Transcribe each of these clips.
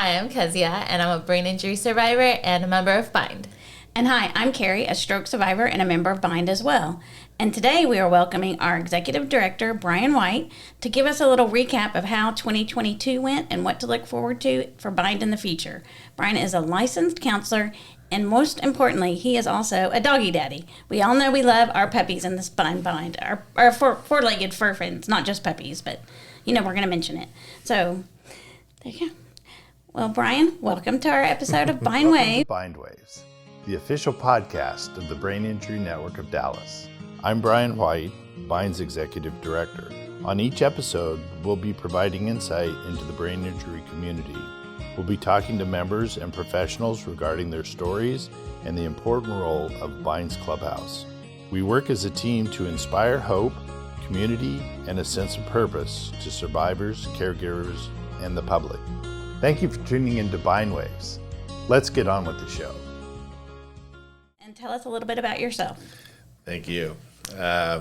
Hi, I'm Kezia, and I'm a brain injury survivor and a member of Bind. And hi, I'm Carrie, a stroke survivor and a member of Bind as well. And today we are welcoming our Executive Director, Brian White, to give us a little recap of how 2022 went and what to look forward to for Bind in the future. Brian is a licensed counselor, and most importantly, he is also a doggy daddy. We all know we love our puppies in this Bind, our four-legged fur friends, not just puppies, but we're going to mention it. So, there you go. Well, Brian, welcome to our episode of Bindwaves. Bindwaves, the official podcast of the Brain Injury Network of Dallas. I'm Brian White, Bind's Executive Director. On each episode, we'll be providing insight into the brain injury community. We'll be talking to members and professionals regarding their stories and the important role of Bind's Clubhouse. We work as a team to inspire hope, community, and a sense of purpose to survivors, caregivers, and the public. Thank you for tuning into Bindwaves. Let's get on with the show. And tell us a little bit about yourself. Thank you. I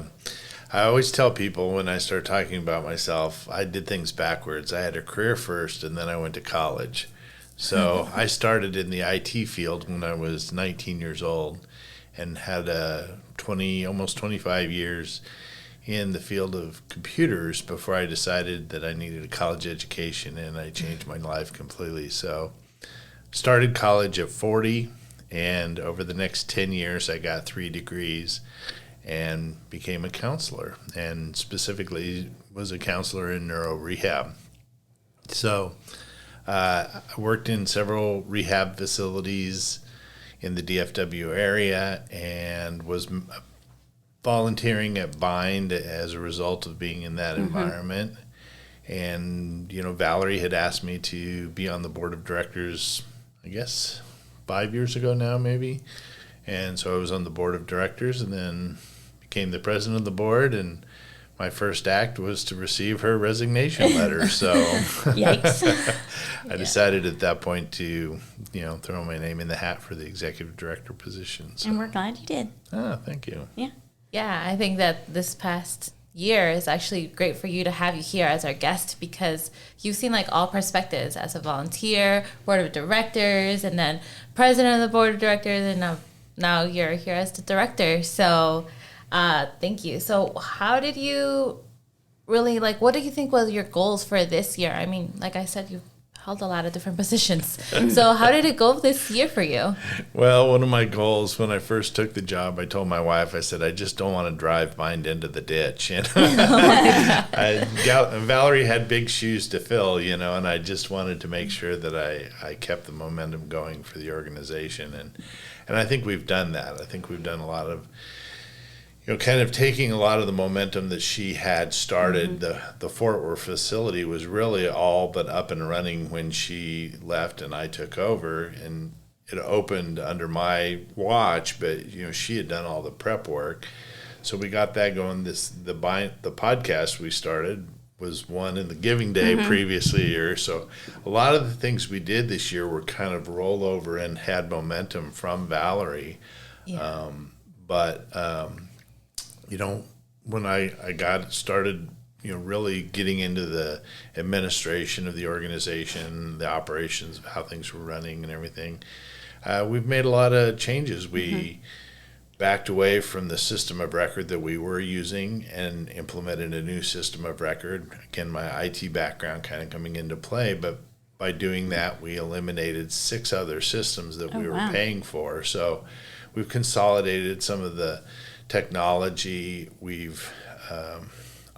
always tell people when I start talking about myself, I did things backwards. I had a career first, and then I went to college. So I started in the IT field when I was 19 years old and had almost 25 years in the field of computers before I decided that I needed a college education, and I changed my life completely. So started college at 40, and over the next 10 years I got 3 degrees and became a counselor, and specifically was a counselor in neuro rehab. So I worked in several rehab facilities in the DFW area and was volunteering at Bind as a result of being in that environment. And, Valerie had asked me to be on the board of directors, I guess, 5 years ago now, maybe. And so I was on the board of directors and then became the president of the board. And my first act was to receive her resignation letter. So Yikes. I decided at that point to, throw my name in the hat for the executive director position. So. And we're glad you did. Thank you. Yeah. Yeah, I think that this past year is actually great for you to have you here as our guest because you've seen all perspectives as a volunteer, board of directors, and then president of the board of directors, and now you're here as the director. So thank you. So how did you really, what do you think was your goals for this year? I mean, like I said, you've held a lot of different positions. So how did it go this year for you? Well, one of my goals when I first took the job, I told my wife, I said, I just don't want to drive Bind into the ditch. Valerie had big shoes to fill, and I just wanted to make sure that I kept the momentum going for the organization. And I think we've done that. I think we've done a lot of kind of taking a lot of the momentum that she had started. The Fort Worth facility was really all but up and running when she left and I took over, and it opened under my watch, but she had done all the prep work. So we got that going. The podcast we started was one in the Giving Day previous year. So a lot of the things we did this year were kind of rollover and had momentum from Valerie. Yeah. When I got started, really getting into the administration of the organization, the operations of how things were running and everything, we've made a lot of changes. We backed away from the system of record that we were using and implemented a new system of record. Again, my IT background kind of coming into play, but by doing that, we eliminated 6 other systems that we were paying for. So we've consolidated some of the technology. We've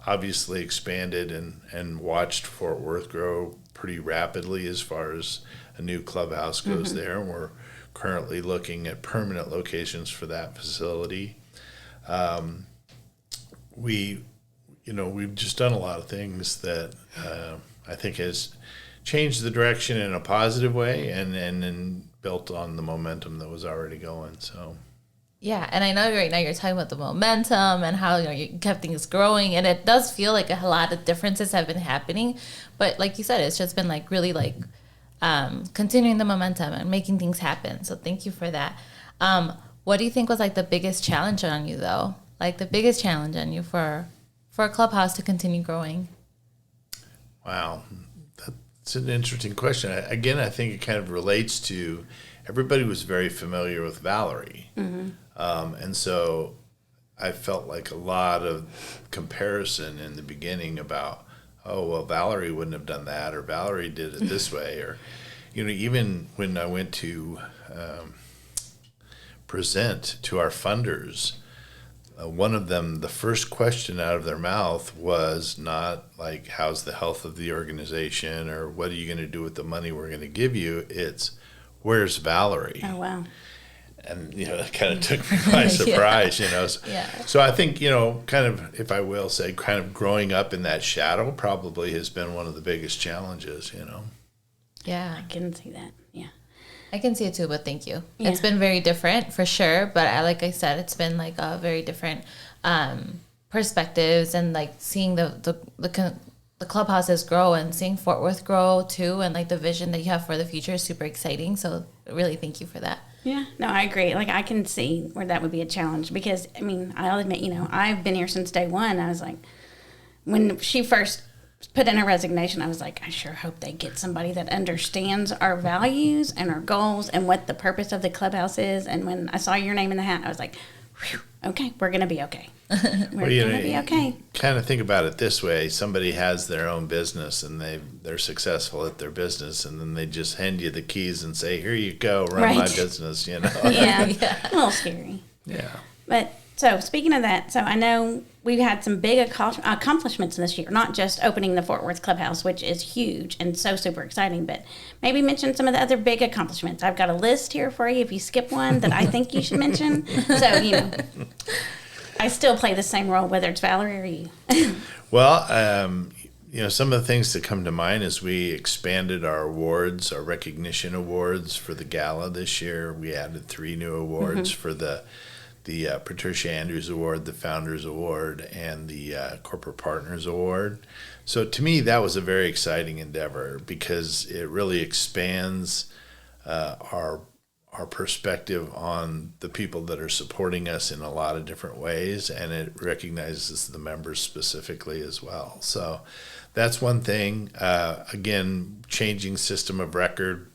obviously expanded and watched Fort Worth grow pretty rapidly as far as a new clubhouse goes there. And we're currently looking at permanent locations for that facility. We've just done a lot of things that I think has changed the direction in a positive way and built on the momentum that was already going. So. Yeah, and I know right now you're talking about the momentum and how you kept things growing, and it does feel like a lot of differences have been happening. But like you said, it's just been really continuing the momentum and making things happen. So thank you for that. What do you think was the biggest challenge on you though? The biggest challenge on you for a clubhouse to continue growing? Wow, It's an interesting question. Again, I think it kind of relates to everybody was very familiar with Valerie. And so I felt like a lot of comparison in the beginning about, oh, well, Valerie wouldn't have done that, or Valerie did it this way, or, even when I went to present to our funders, one of them, the first question out of their mouth was not like, how's the health of the organization, or what are you going to do with the money we're going to give you? It's, where's Valerie? Oh, wow. And, it kind of took me by surprise, So I think, kind of, if I will say, kind of growing up in that shadow probably has been one of the biggest challenges, Yeah. I can see that. Yeah. I can see it too, but thank you. Yeah. It's been very different for sure, but like I said, it's been like a very different perspectives, and like seeing the clubhouses grow and seeing Fort Worth grow too, and like the vision that you have for the future is super exciting. So really thank you for that. Yeah, no, I agree. Like, I can see where that would be a challenge because, I'll admit, I've been here since day one. I was like, when she first put in her resignation, I was like, I sure hope they get somebody that understands our values and our goals and what the purpose of the clubhouse is. And when I saw your name in the hat, I was like, whew, okay, we're going to be okay. We're going to be okay. Kind of think about it this way. Somebody has their own business and they're successful at their business, and then they just hand you the keys and say, here you go, run my business, Yeah, a little scary. Yeah. But so speaking of that, so I know we've had some big accomplishments this year, not just opening the Fort Worth Clubhouse, which is huge and so super exciting, but maybe mention some of the other big accomplishments. I've got a list here for you if you skip one that I think you should mention. So, I still play the same role, whether it's Valerie or you. Well, some of the things that come to mind is we expanded our awards, our recognition awards for the gala this year. We added 3 new awards for the Patricia Andrews Award, the Founders Award, and the Corporate Partners Award. So to me, that was a very exciting endeavor because it really expands our perspective on the people that are supporting us in a lot of different ways, and it recognizes the members specifically as well. So that's one thing. Again, changing system of record.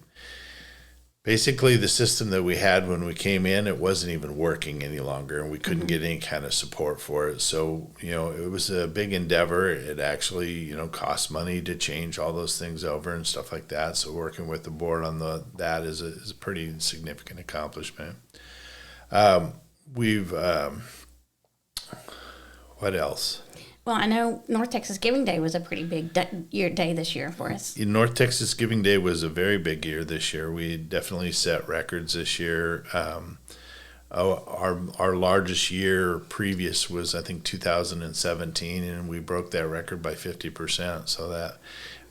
Basically, the system that we had when we came in, it wasn't even working any longer, and we couldn't get any kind of support for it. So, it was a big endeavor. It actually, cost money to change all those things over and stuff like that. So working with the board on that is a pretty significant accomplishment. What else? Well, I know North Texas Giving Day was a pretty big day this year for us. North Texas Giving Day was a very big year this year. We definitely set records this year. Our largest year previous was, I think, 2017, and we broke that record by 50%. So that,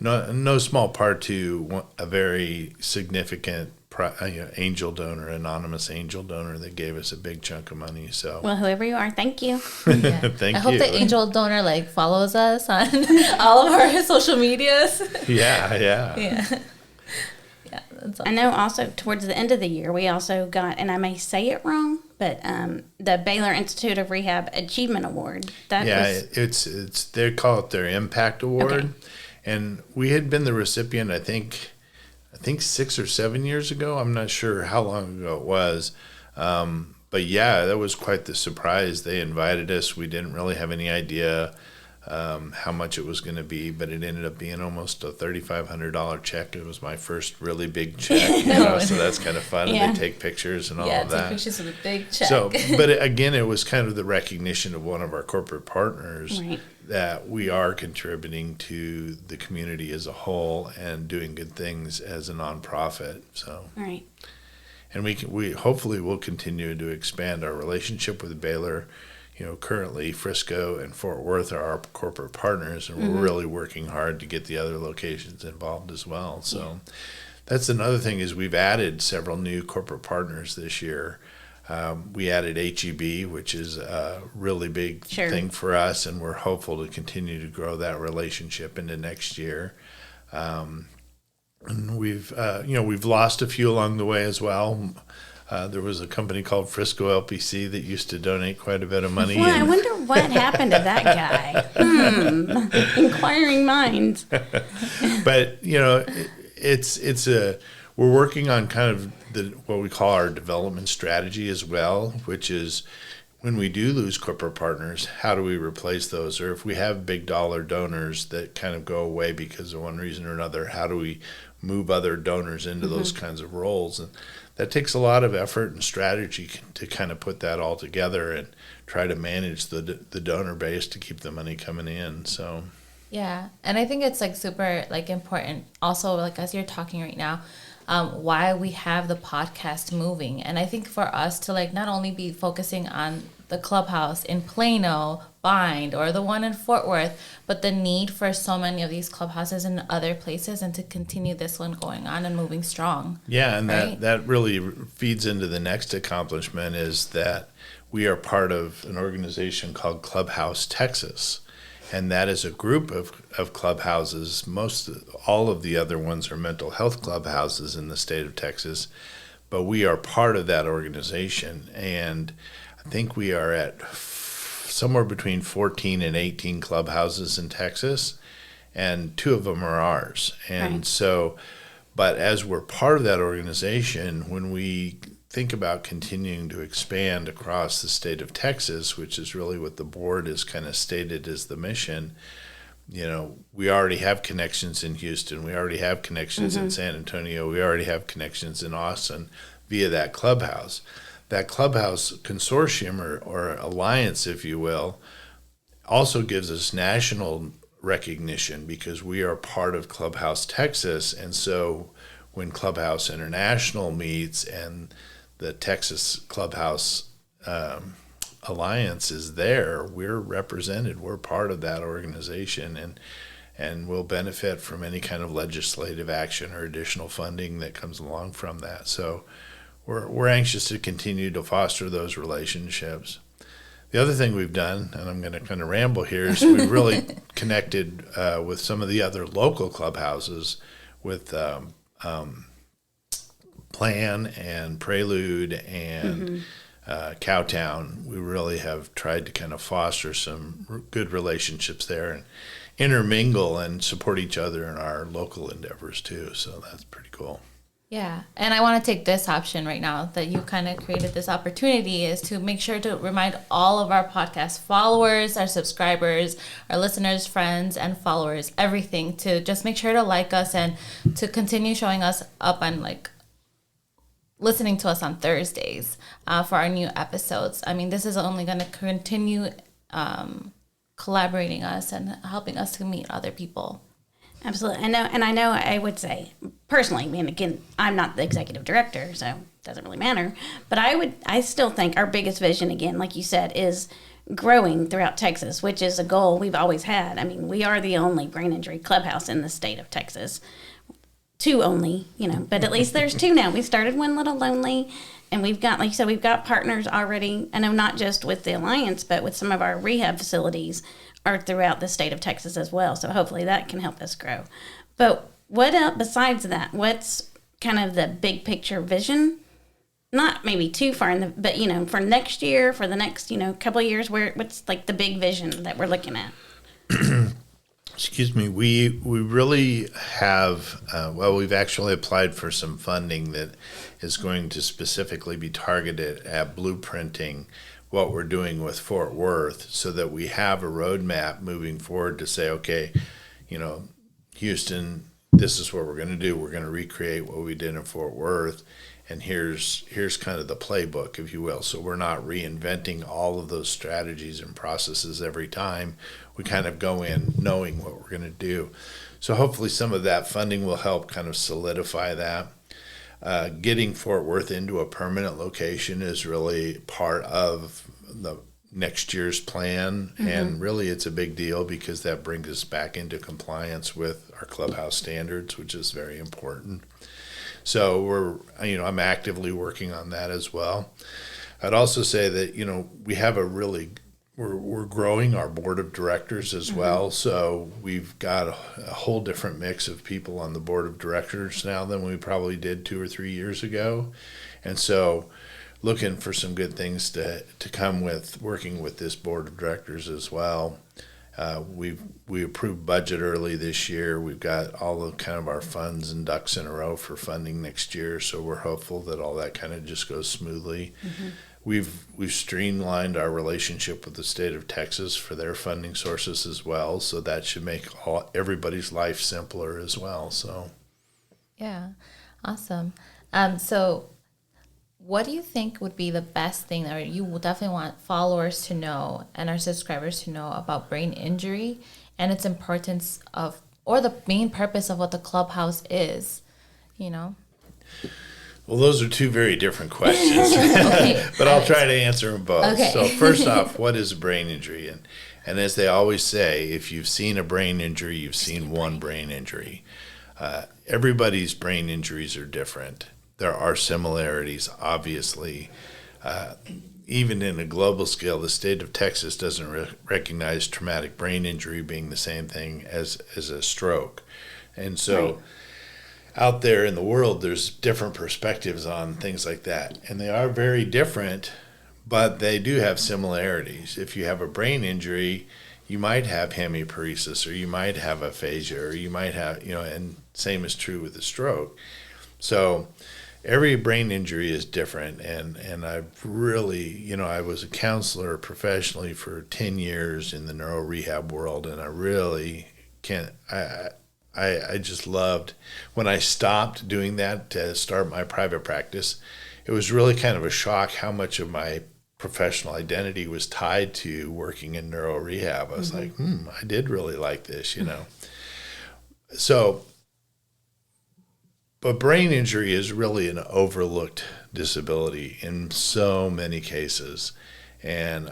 no small part to a very significant angel donor, anonymous angel donor that gave us a big chunk of money. So, well, whoever you are, thank you. Yeah. Thank I you. hope the angel donor follows us on all of our social medias. Yeah. Yeah, that's awesome. I know also towards the end of the year, we also got, and I may say it wrong, but the Baylor Institute of Rehab Achievement Award. It's they call it their Impact Award. Okay. And we had been the recipient, I think 6 or 7 years ago. I'm not sure how long ago it was. But yeah, that was quite the surprise. They invited us. We didn't really have any idea how much it was going to be, but it ended up being almost a $3,500 check. It was my first really big check, so that's kind of fun. Yeah. And they take pictures and all of that. Yeah, take pictures of the big check. So, but again, it was kind of the recognition of one of our corporate partners that we are contributing to the community as a whole and doing good things as a nonprofit. So, right. And we hopefully will continue to expand our relationship with Baylor. Currently Frisco and Fort Worth are our corporate partners, and we're really working hard to get the other locations involved as well. So that's another thing is we've added several new corporate partners this year. We added HEB, which is a really big thing for us, and we're hopeful to continue to grow that relationship into next year. And we've lost a few along the way as well. There was a company called Frisco LPC that used to donate quite a bit of money. Well, I wonder what happened to that guy. Inquiring minds. But we're working on kind of what we call our development strategy as well, which is when we do lose corporate partners, how do we replace those? Or if we have big dollar donors that kind of go away because of one reason or another, how do we move other donors into those kinds of roles? And that takes a lot of effort and strategy to kind of put that all together and try to manage the donor base to keep the money coming in. So yeah, and I think it's like super like important also, like as you're talking right now, why we have the podcast moving. And I think for us to like not only be focusing on the clubhouse in Plano, Bind, or the one in Fort Worth, but the need for so many of these clubhouses in other places, and to continue this one going on and moving strong. Yeah, and right? that really feeds into the next accomplishment, is that we are part of an organization called Clubhouse Texas. And that is a group of clubhouses. All of the other ones are mental health clubhouses in the state of Texas, but we are part of that organization. And I think we are at somewhere between 14 and 18 clubhouses in Texas, and 2 of them are ours. And so, but as we're part of that organization, when we think about continuing to expand across the state of Texas, which is really what the board has kind of stated as the mission, we already have connections in Houston. We already have connections in San Antonio. We already have connections in Austin via that clubhouse. That clubhouse consortium or alliance, if you will, also gives us national recognition because we are part of Clubhouse Texas. And so when Clubhouse International meets and the Texas Clubhouse Alliance is there, we're represented. We're part of that organization, and we'll benefit from any kind of legislative action or additional funding that comes along from that. So we're anxious to continue to foster those relationships. The other thing we've done, and I'm going to kind of ramble here, is we've really connected with some of the other local clubhouses with Plan and Prelude and Cowtown. We really have tried to kind of foster some good relationships there and intermingle and support each other in our local endeavors too. So that's pretty cool. Yeah, and I want to take this option right now that you kind of created this opportunity, is to make sure to remind all of our podcast followers, our subscribers, our listeners, friends, and followers, everything, to just make sure to like us and to continue showing us up and like listening to us on Thursdays for our new episodes. I mean, this is only going to continue collaborating us and helping us to meet other people. Absolutely. I know I would say personally, I mean, again, I'm not the executive director, so it doesn't really matter, but I still think our biggest vision, again, like you said, is growing throughout Texas, which is a goal we've always had. I mean, we are the only brain injury clubhouse in the state of Texas. 2 only, but at least there's 2 now. We started one little lonely, and we've got, like you said, we've got partners already. I know not just with the Alliance, but with some of our rehab facilities are throughout the state of Texas as well. So hopefully that can help us grow. But what else besides that? What's kind of the big picture vision? Not maybe too far in but for next year, for the next couple of years, what's like the big vision that we're looking at? Excuse me. We really have. We've actually applied for some funding that is going to specifically be targeted at blueprinting what we're doing with Fort Worth, so that we have a roadmap moving forward to say, okay, Houston, this is what we're going to do. We're going to recreate what we did in Fort Worth, and here's kind of the playbook, if you will. So we're not reinventing all of those strategies and processes every time. We kind of go in knowing what we're going to do. So hopefully some of that funding will help kind of solidify that. Getting Fort Worth into a permanent location is really part of the next year's plan, and really it's a big deal because that brings us back into compliance with our clubhouse standards, which is very important. So I'm actively working on that as well. I'd also say that we have a really we're growing our board of directors as well. So we've got a whole different mix of people on the board of directors now than we probably did 2 or 3 years ago. And so looking for some good things to come with working with this board of directors as well. We approved budget early this year. We've got all of kind of our funds and ducks in a row for funding next year. So we're hopeful that all that kind of just goes smoothly. We've streamlined our relationship with the state of Texas for their funding sources as well. So that should make everybody's life simpler as well. So, yeah, awesome. So what do you think would be the best thing that you will definitely want followers to know and our subscribers to know about brain injury and its importance or the main purpose of what the clubhouse is, Well, those are two very different questions, but I'll try to answer them both. Okay. So first off, what is a brain injury? And as they always say, if you've seen a brain injury, you've seen one brain injury. Everybody's brain injuries are different. There are similarities, obviously. Even in a global scale, the state of Texas doesn't recognize traumatic brain injury being the same thing as a stroke. And so out there in the world, there's different perspectives on things like that. And they are very different, but they do have similarities. If you have a brain injury, you might have hemiparesis, or you might have aphasia, or you might have, and same is true with a stroke. So every brain injury is different. And I've really, I was a counselor professionally for 10 years in the neuro rehab world, and I really can't, I just loved when I stopped doing that to start my private practice. It was really kind of a shock how much of my professional identity was tied to working in neuro rehab. I was like, I did really like this, So, but brain injury is really an overlooked disability in so many cases. And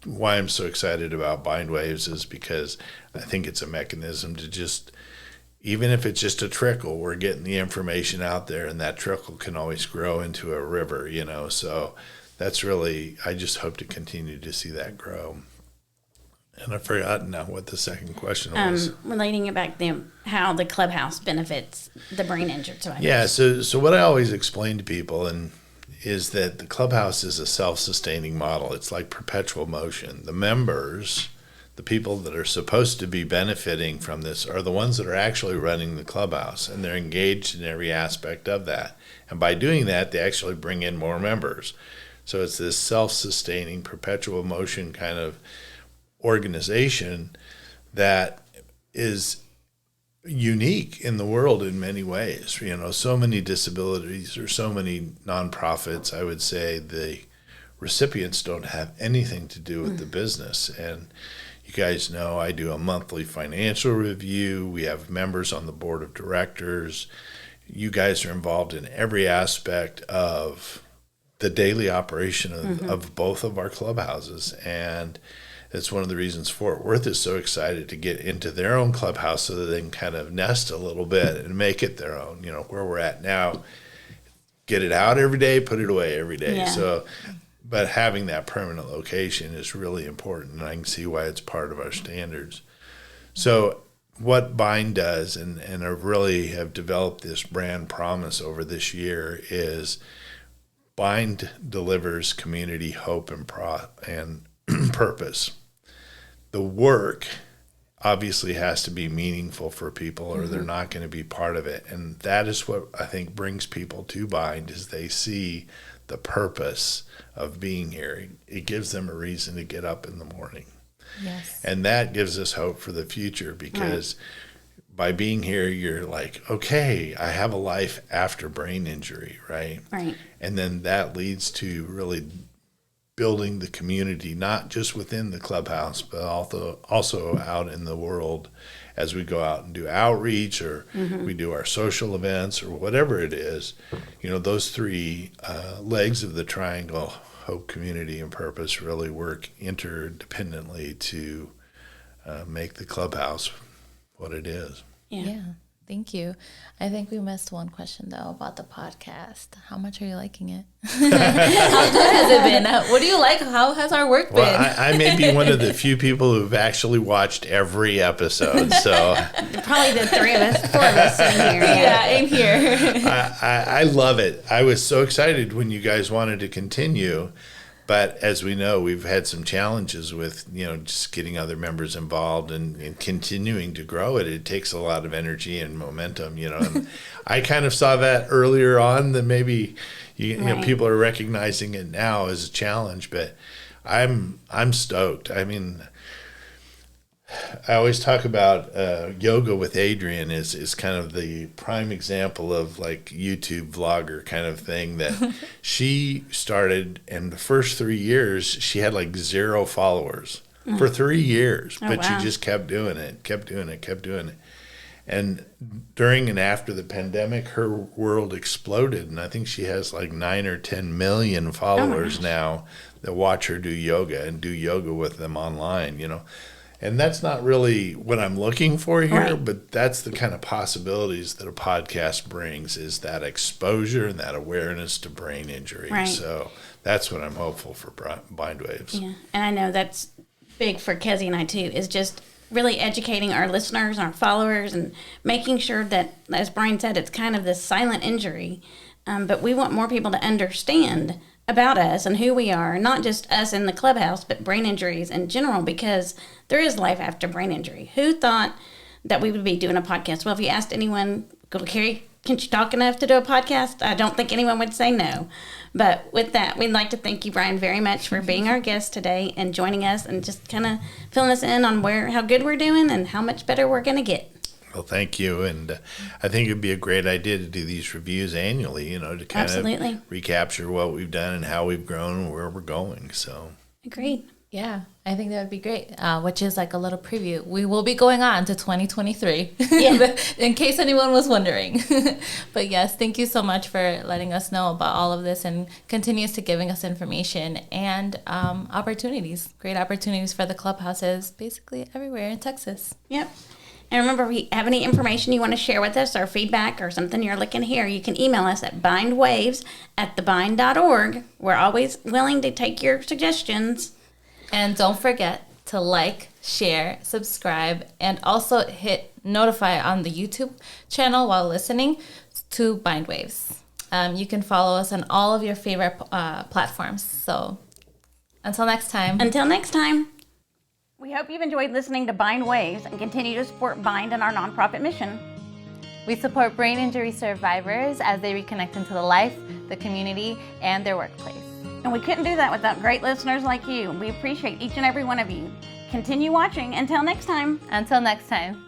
why I'm so excited about bindwaves is because I think it's a mechanism to just, even if it's just a trickle, we're getting the information out there, and that trickle can always grow into a river, so that's really, I just hope to continue to see that grow. And I've forgotten now what the second question was. Relating it back to how the clubhouse benefits the brain injured survivors. Yeah, so what I always explain to people is that the clubhouse is a self-sustaining model. It's like perpetual motion. The members, the people that are supposed to be benefiting from this, are the ones that are actually running the clubhouse, and they're engaged in every aspect of that. And by doing that, they actually bring in more members. So it's this self-sustaining, perpetual motion kind of organization that is unique in the world in many ways. So many disabilities or so many nonprofits, I would say the recipients don't have anything to do with the business. And you guys know I do a monthly financial review. We have members on the board of directors. You guys are involved in every aspect of the daily operation of both of our clubhouses. And it's one of the reasons Fort Worth is so excited to get into their own clubhouse so that they can kind of nest a little bit and make it their own. Where we're at now, get it out every day, put it away every day. Yeah. So, but having that permanent location is really important, and I can see why it's part of our standards. So what Bind does, and I really have developed this brand promise over this year, is Bind delivers community hope and purpose. The work obviously has to be meaningful for people, or they're not going to be part of it. And that is what I think brings people to Bind, is they see the purpose of being here. It gives them a reason to get up in the morning. Yes. And that gives us hope for the future, because by being here, you're like, okay, I have a life after brain injury, right? Right. And then that leads to really building the community, not just within the clubhouse, but also out in the world as we go out and do outreach, or we do our social events, or whatever it is. Those three legs of the triangle, hope, community, and purpose, really work interdependently to make the clubhouse what it is. Yeah. Thank you. I think we missed one question, though, about the podcast. How much are you liking it? How good has it been? What do you like? How has our work been? Well, I may be one of the few people who've actually watched every episode. So Probably the four of us sitting here. yeah, in here. I love it. I was so excited when you guys wanted to continue. But as we know, we've had some challenges with, just getting other members involved and continuing to grow it. It takes a lot of energy and momentum, And I kind of saw that earlier on than maybe Right. people are recognizing it now as a challenge. But I'm stoked. I mean, I always talk about yoga with Adrienne is kind of the prime example of like YouTube vlogger kind of thing that she started, and the first 3 years she had like 0 followers for 3 years, but wow. she just kept doing it. And during and after the pandemic, her world exploded, and I think she has like 9 or 10 million followers now that watch her do yoga and do yoga with them online, And that's not really what I'm looking for here, Right. but that's the kind of possibilities that a podcast brings, is that exposure and that awareness to brain injury. Right. So that's what I'm hopeful for bindwaves. Yeah, and I know that's big for Kezzy and I too, is just really educating our listeners, our followers, and making sure that, as Brian said, it's kind of this silent injury, but we want more people to understand about us and who we are, not just us in the clubhouse, but brain injuries in general, because there is life after brain injury. Who thought that we would be doing a podcast? Well, if you asked anyone, Carrie, can you talk enough to do a podcast? I don't think anyone would say no. But with that, we'd like to thank you, Brian, very much for being our guest today and joining us and just kind of filling us in on how good we're doing and how much better we're going to get. Well, thank you. And I think it'd be a great idea to do these reviews annually, to kind Absolutely. of recapture what we've done and how we've grown and where we're going. So Agreed. Yeah, I think that would be great, which is like a little preview. We will be going on to 2023, Yeah. in case anyone was wondering. But yes, thank you so much for letting us know about all of this and continues to giving us information and opportunities, great opportunities for the clubhouses basically everywhere in Texas. Yep. And remember, if you have any information you want to share with us or feedback or something you're looking to hear, you can email us at bindwaves@thebind.org. We're always willing to take your suggestions. And don't forget to like, share, subscribe, and also hit notify on the YouTube channel while listening to Bindwaves. You can follow us on all of your favorite platforms. So until next time. Until next time. We hope you've enjoyed listening to Bind Waves and continue to support Bind and our nonprofit mission. We support brain injury survivors as they reconnect into the life, the community, and their workplace. And we couldn't do that without great listeners like you. We appreciate each and every one of you. Continue watching. Until next time. Until next time.